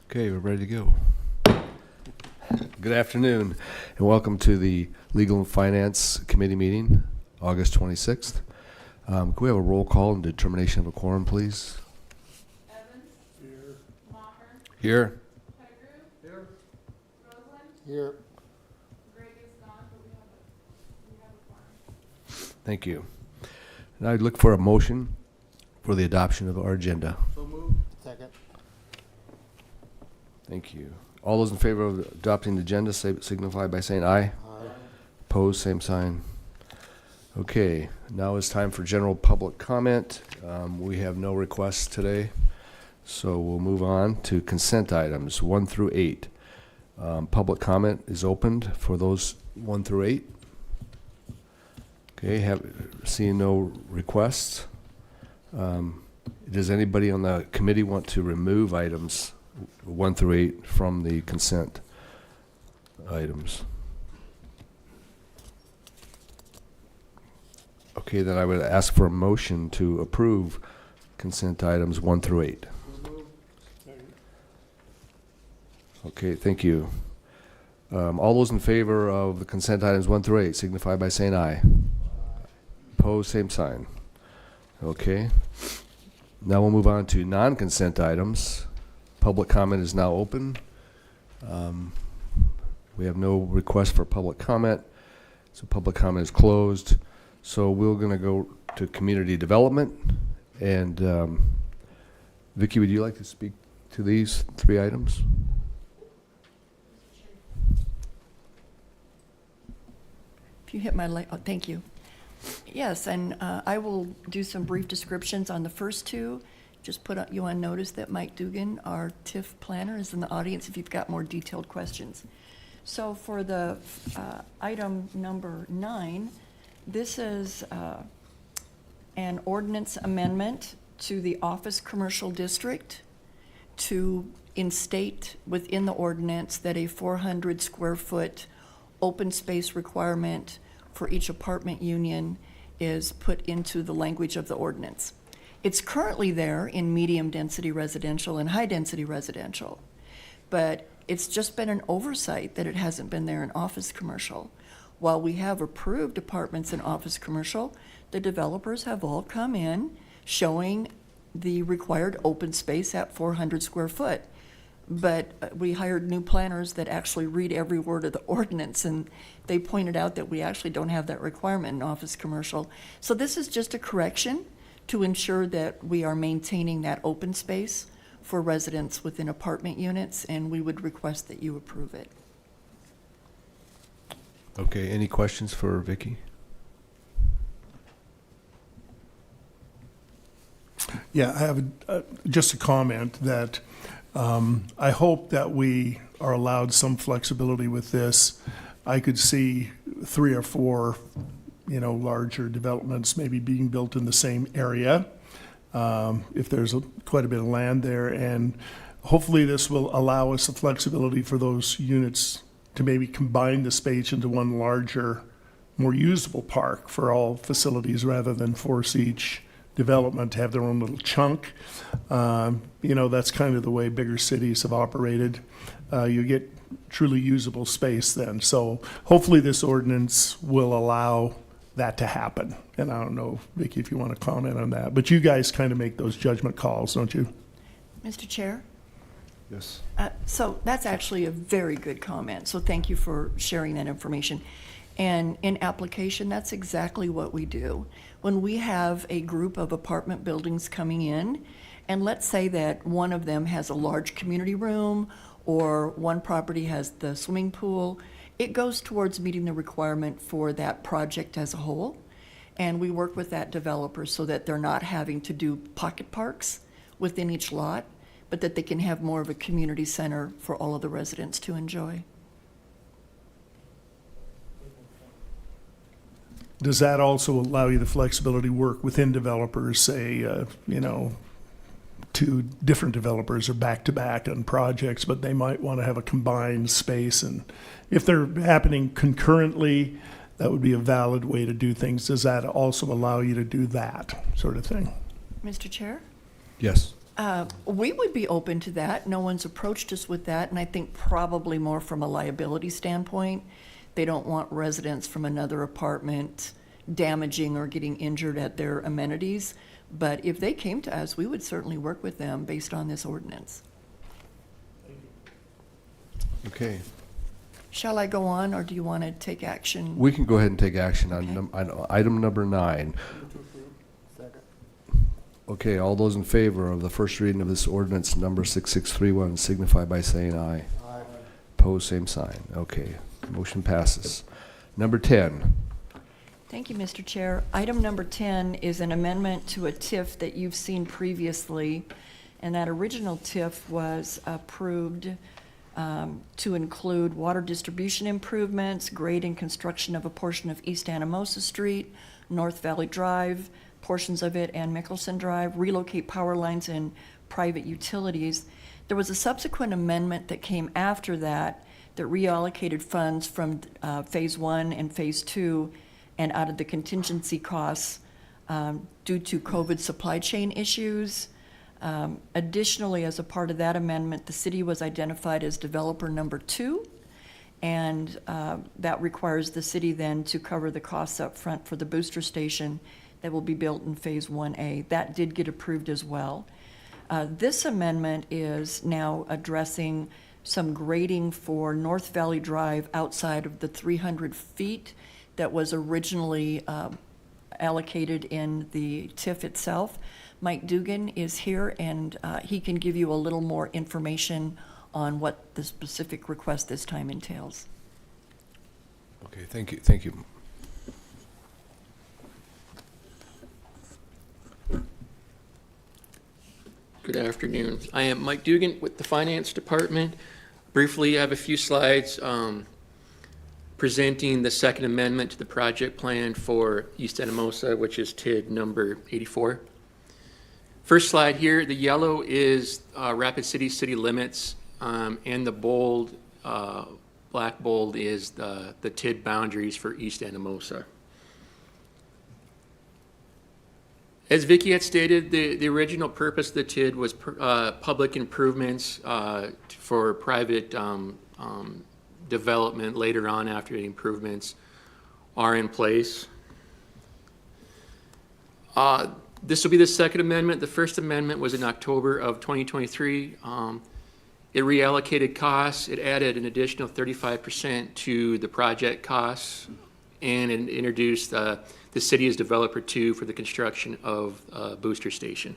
Okay, we're ready to go. Good afternoon, and welcome to the Legal and Finance Committee meeting, August 26th. Can we have a roll call and determination of a quorum, please? Evans. Here. Maher. Here. Pettigrew. Here. Roseland. Here. Greg is gone, but we have a quorum. Thank you. And I'd look for a motion for the adoption of our agenda. So moved. Second. Thank you. All those in favor of adopting the agenda signify by saying aye. Aye. Opposed, same sign. Okay, now it's time for general public comment. We have no requests today, so we'll move on to consent items 1 through 8. Public comment is opened for those 1 through 8. Okay, seeing no requests. Does anybody on the committee want to remove items 1 through 8 from the consent items? Okay, then I would ask for a motion to approve consent items 1 through 8. So moved. Second. Okay, thank you. All those in favor of the consent items 1 through 8 signify by saying aye. Opposed, same sign. Okay. Now we'll move on to non-consent items. Public comment is now open. We have no request for public comment, so public comment is closed. So we're going to go to community development. And Vicki, would you like to speak to these 3 items? If you hit my light, oh, thank you. Yes, and I will do some brief descriptions on the first 2. Just put you on notice that Mike Dugan, our TIF planner, is in the audience if you've got more detailed questions. So for the item number 9, this is an ordinance amendment to the office commercial district to instate within the ordinance that a 400 square foot open space requirement for each apartment union is put into the language of the ordinance. It's currently there in medium density residential and high density residential, but it's just been an oversight that it hasn't been there in office commercial. While we have approved apartments in office commercial, the developers have all come in showing the required open space at 400 square foot. But we hired new planners that actually read every word of the ordinance, and they pointed out that we actually don't have that requirement in office commercial. So this is just a correction to ensure that we are maintaining that open space for residents within apartment units, and we would request that you approve it. Okay, any questions for Vicki? Yeah, I have just a comment that I hope that we are allowed some flexibility with this. I could see 3 or 4, larger developments maybe being built in the same area if there's quite a bit of land there. And hopefully this will allow us the flexibility for those units to maybe combine the space into one larger, more usable park for all facilities rather than force each development to have their own little chunk. That's kind of the way bigger cities have operated. You get truly usable space then. So hopefully this ordinance will allow that to happen. And I don't know, Vicki, if you want to comment on that, but you guys kind of make those judgment calls, don't you? Mr. Chair? Yes. So that's actually a very good comment, so thank you for sharing that information. And in application, that's exactly what we do. When we have a group of apartment buildings coming in, and let's say that one of them has a large community room, or one property has the swimming pool, it goes towards meeting the requirement for that project as a whole. And we work with that developer so that they're not having to do pocket parks within each lot, but that they can have more of a community center for all of the residents to enjoy. Does that also allow you the flexibility to work within developers, say, 2 different developers are back-to-back on projects, but they might want to have a combined space? And if they're happening concurrently, that would be a valid way to do things. Does that also allow you to do that sort of thing? Mr. Chair? Yes. We would be open to that. No one's approached us with that, and I think probably more from a liability standpoint. They don't want residents from another apartment damaging or getting injured at their amenities. But if they came to us, we would certainly work with them based on this ordinance. Okay. Shall I go on, or do you want to take action? We can go ahead and take action on Okay. on item number 9. Move to approve. Second. Okay, all those in favor of the first reading of this ordinance number 6631 signify by saying aye. Aye. Pose same sign. Okay, motion passes. Number 10. Thank you, Mr. Chair. Item number 10 is an amendment to a TIF that you've seen previously, and that original TIF was approved to include water distribution improvements, grade and construction of a portion of East Anamosa Street, North Valley Drive, portions of it, and Mickelson Drive, relocate power lines and private utilities. There was a subsequent amendment that came after that reallocated funds from Phase 1 and Phase 2 and out of the contingency costs due to COVID supply chain issues. Additionally, as a part of that amendment, the city was identified as developer number 2, and that requires the city then to cover the costs up front for the booster station that will be built in Phase 1A. That did get approved as well. This amendment is now addressing some grading for North Valley Drive outside of the 300 feet that was originally allocated in the TIF itself. Mike Dugan is here, and he can give you a little more information on what the specific request this time entails. Okay, thank you, thank you. Good afternoon. I am Mike Dugan with the Finance Department. Briefly, I have a few slides presenting the second amendment to the project plan for East Anamosa, which is TID number 84. First slide here, the yellow is Rapid city limits, and the bold, black bold is the TID boundaries for East Anamosa. As Vicki had stated, the original purpose of the TID was public improvements for private development later on after the improvements are in place. This will be the second amendment. The first amendment was in October of 2023. It reallocated costs. It added an additional 35% to the project costs, and it introduced the city as developer 2 for the construction of a booster station.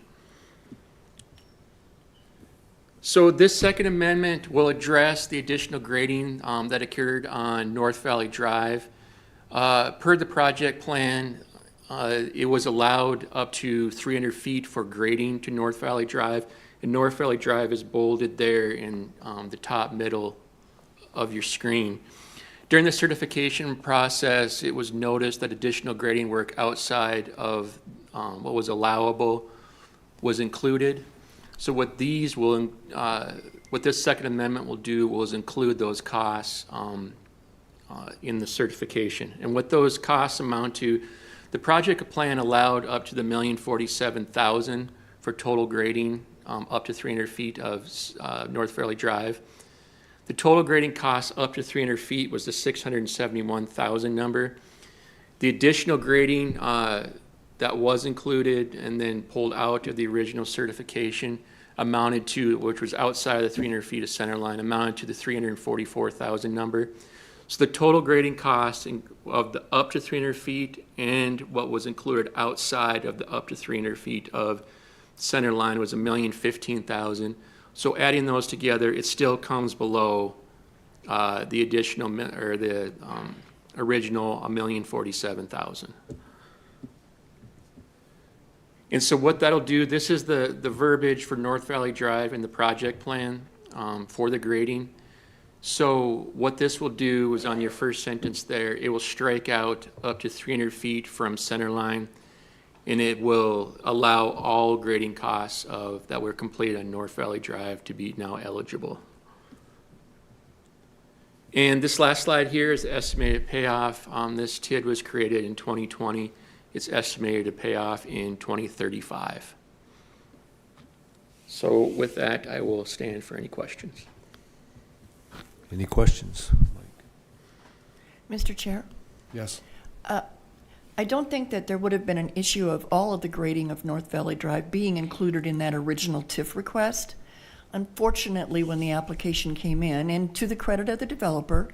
So this second amendment will address the additional grading that occurred on North Valley Drive. Per the project plan, it was allowed up to 300 feet for grading to North Valley Drive, and North Valley Drive is bolded there in the top middle of your screen. During the certification process, it was noticed that additional grading work outside of what was allowable was included. So what these will, what this second amendment will do was include those costs in the certification. And what those costs amount to, the project plan allowed up to the $1,047,000 for total grading up to 300 feet of North Valley Drive. The total grading cost up to 300 feet was the $671,000 number. The additional grading that was included and then pulled out of the original certification amounted to, which was outside of the 300 feet of center line, amounted to the $344,000 number. So the total grading cost of the up to 300 feet and what was included outside of the up to 300 feet of center line was $1,015,000. So adding those together, it still comes below the additional or the original $1,047,000. And so what that'll do, this is the verbiage for North Valley Drive in the project plan for the grading. So what this will do is on your first sentence there, it will strike out up to 300 feet from center line, and it will allow all grading costs that were completed on North Valley Drive to be now eligible. And this last slide here is the estimated payoff. This TID was created in 2020. It's estimated to pay off in 2035. So with that, I will stand for any questions. Any questions? Mr. Chair? Yes. I don't think that there would have been an issue of all of the grading of North Valley Drive being included in that original TIF request. Unfortunately, when the application came in, and to the credit of the developer,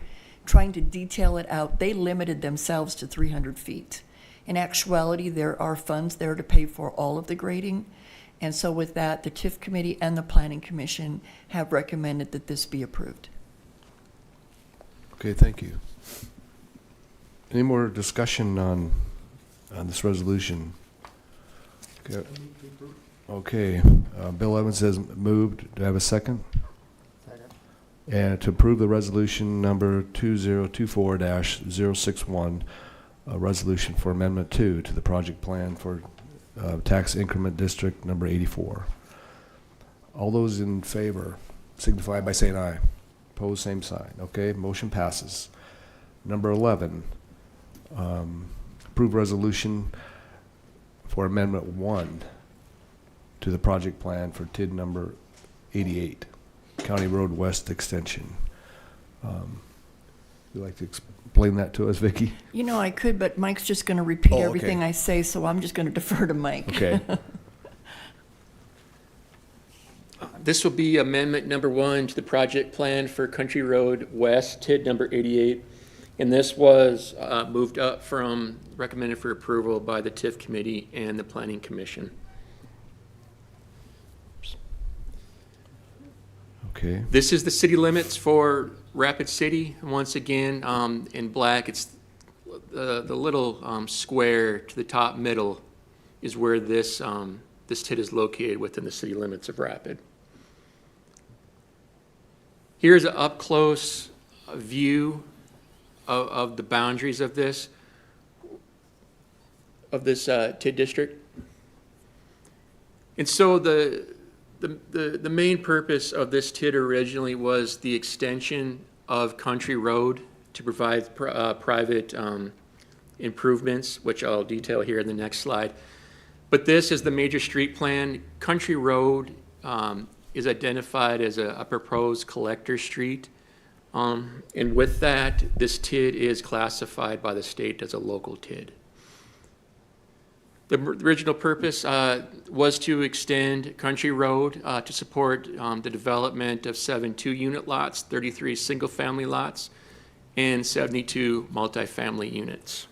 trying to detail it out, they limited themselves to 300 feet. In actuality, there are funds there to pay for all of the grading. And so with that, the TIF committee and the planning commission have recommended that this be approved. Okay, thank you. Any more discussion on this resolution? Okay, Bill Evans has moved. Do I have a second? Second. And to approve the resolution number 2024-061, a resolution for Amendment 2 to the project plan for tax increment district number 84. All those in favor signify by saying aye. Opposed, same sign. Okay, motion passes. Number 11, approve resolution for Amendment 1 to the project plan for TID number 88, County Road West Extension. Would you like to explain that to us, Vicki? You know, I could, but Mike's just going to repeat Oh, okay. everything I say, so I'm just going to defer to Mike. Okay. This will be amendment number 1 to the project plan for Country Road West, TID number 88. And this was moved up from recommended for approval by the TIF committee and the planning commission. Okay. This is the city limits for Rapid City. Once again, in black, it's the little square to the top middle is where this TID is located within the city limits of Rapid. Here's an up-close view of the boundaries of this TID district. And so the main purpose of this TID originally was the extension of Country Road to provide private improvements, which I'll detail here in the next slide. But this is the major street plan. Country Road is identified as a proposed collector street. And with that, this TID is classified by the state as a local TID. The original purpose was to extend Country Road to support the development of 7 2-unit lots, 33 single-family lots, and 72 multifamily units.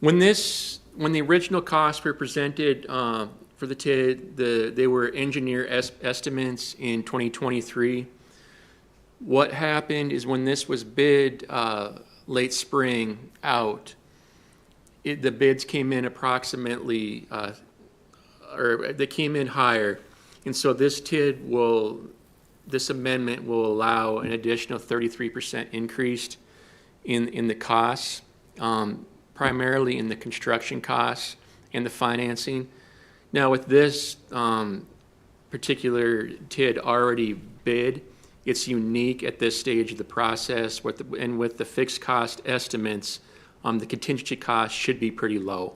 When the original costs were presented for the TID, they were engineer estimates in 2023. What happened is when this was bid late spring out, the bids came in approximately, or they came in higher. And so this this amendment will allow an additional 33% increase in the costs, primarily in the construction costs and the financing. Now with this particular TID already bid, it's unique at this stage of the process, and with the fixed cost estimates, the contingency cost should be pretty low.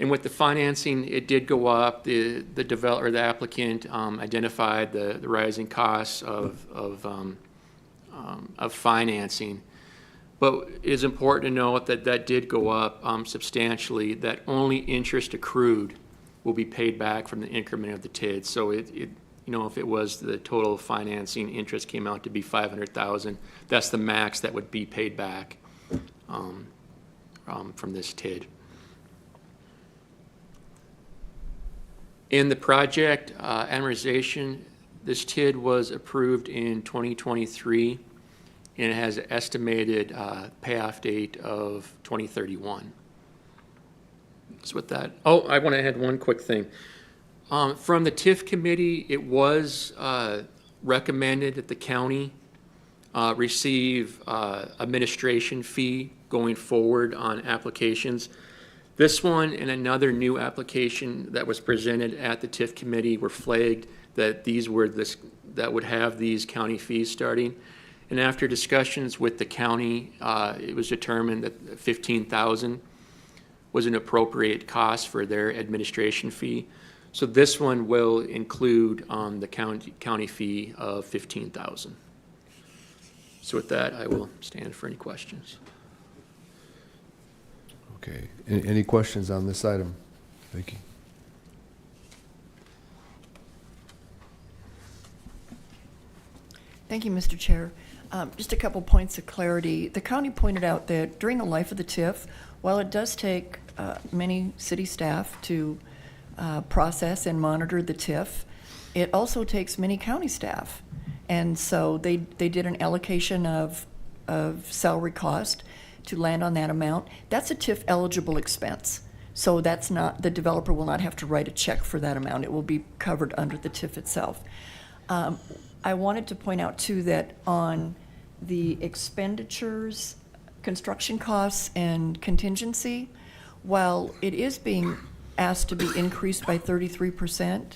And with the financing, it did go up. The developer, the applicant, identified the rising costs of financing. But it is important to note that that did go up substantially. That only interest accrued will be paid back from the increment of the TID. So if it was the total financing interest came out to be $500,000, that's the max that would be paid back from this TID. In the project amortization, this TID was approved in 2023, and it has an estimated payoff date of 2031. So with that, I want to add one quick thing. From the TIF committee, it was recommended that the county receive administration fee going forward on applications. This one and another new application that was presented at the TIF committee were flagged that that would have these county fees starting. And after discussions with the county, it was determined that $15,000 was an appropriate cost for their administration fee. So this one will include the county fee of $15,000. So with that, I will stand for any questions. Okay. Any questions on this item? Vicki? Thank you, Mr. Chair. Just a couple points of clarity. The county pointed out that during the life of the TIF, while it does take many city staff to process and monitor the TIF, it also takes many county staff. And so they did an allocation of salary cost to land on that amount. That's a TIF eligible expense. So that's not, the developer will not have to write a check for that amount. It will be covered under the TIF itself. I wanted to point out too that on the expenditures, construction costs and contingency, while it is being asked to be increased by 33%,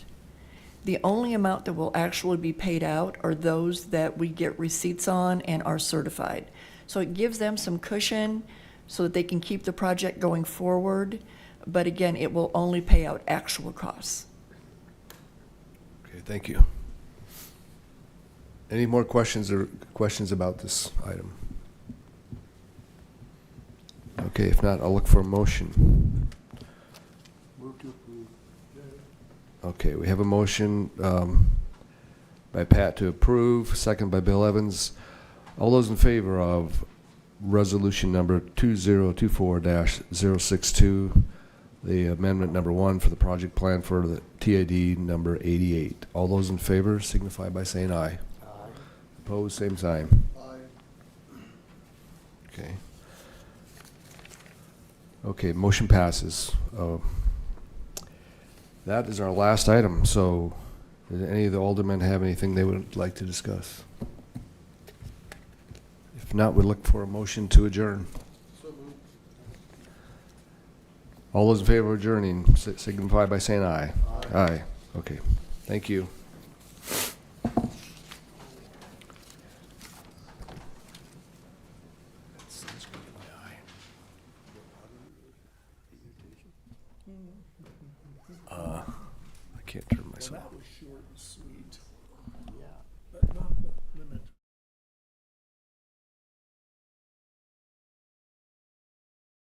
the only amount that will actually be paid out are those that we get receipts on and are certified. So it gives them some cushion so that they can keep the project going forward. But again, it will only pay out actual costs. Okay, thank you. Any more questions about this item? Okay, if not, I'll look for a motion. Move to approve. Okay, we have a motion by Pat to approve, second by Bill Evans. All those in favor of resolution number 2024-062, the amendment number 1 for the project plan for the TID number 88. All those in favor signify by saying aye. Aye. Opposed, same sign. Aye. Okay. Okay, motion passes. That is our last item, so did any of the aldermen have anything they would like to discuss? If not, we'd look for a motion to adjourn. All those in favor of adjourning signify by saying aye. Aye. Aye. Okay, thank you. I can't turn myself. That was short and sweet.